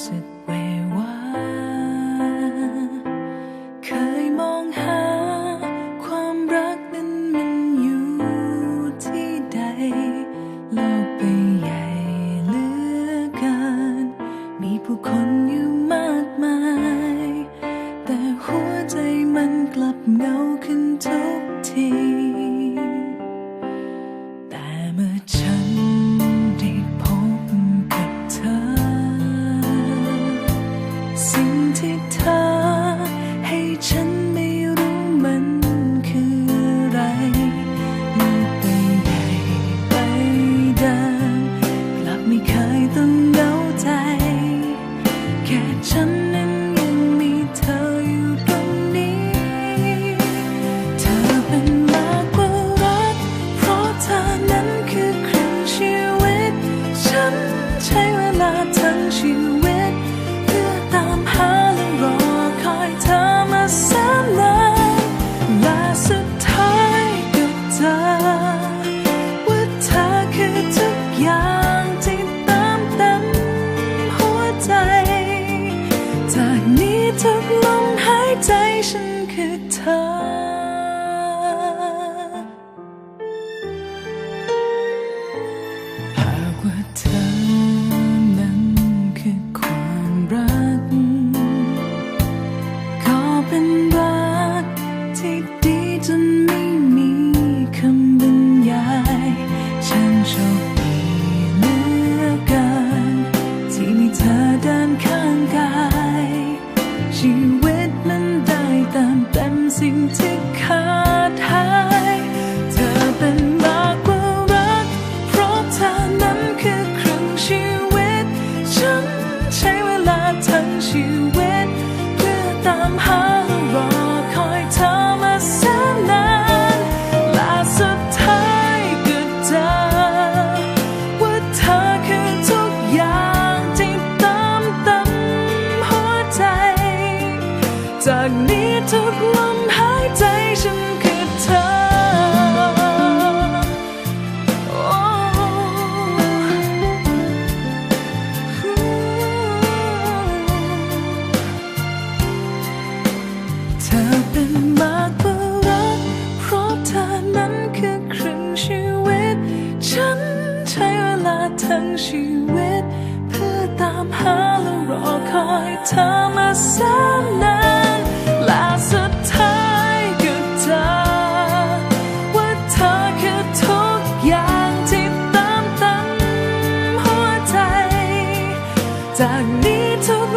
สึกเววาเคยมองหาความรักนั้นมันอยู่ที่ใดโลกใบใหญ่เหลือเกินมีผู้คนอยู่มากมายแต่หัวใจมันกลับเหงาขึ้นทุกทีแต่เมื่อฉันได้พบกับเธอสิ่งที่เธอให้ฉันไม่รู้มันคืออะไรโลกใบใหญ่ใบเดิมกลับไม่เคยต้องเหงาใจแค่ฉันนั้นยังมีเธออยู่ตรงนี้เธอเป็นมากกว่ารักเพราะเธอนั้นคือครึ่งชีวิตฉันใช้เวลาทั้งชีวิตเพื่อตามหาและรอคอยเธอมาแสนนานและสุดท้ายก็เจอว่าเธอคือทุกอย่างที่เติมเต็มหัวใจจากนี้ทุกลมหายใจฉันคือเธอหากว่าเธอนั้นคือความรักก็เป็นรักที่ดีจนไม่มีคำบรรยายฉันโชคดีเหลือเกินที่มีเธอเดินข้างกายชีวิตมันได้เติมเต็มสิ่งที่ขาดหายเธอเป็นมากกว่ารักเพราะเธอนั้นคือครึ่งชีวิตฉันใช้เวลาทั้งชีวิตเพื่อตามหารอคอยเธอมาแสนนานและสุดท้ายก็เจอว่าเธอคือทุกอย่างที่เติมเต็มหัวใจจากนี้ทุกลมหายใจฉันคือเธอเธอเป็นมากกว่ารักเพราะเธอนั้นคือครึ่งชีวิตฉันใช้เวลาทั้งชีวิตเพื่อตามหาและรอคอยเธอมาแสนนานและสุดท้ายก็เจอว่าเธอคือทุกอย่างที่เติมเต็มหัวใจจากนี้ทุก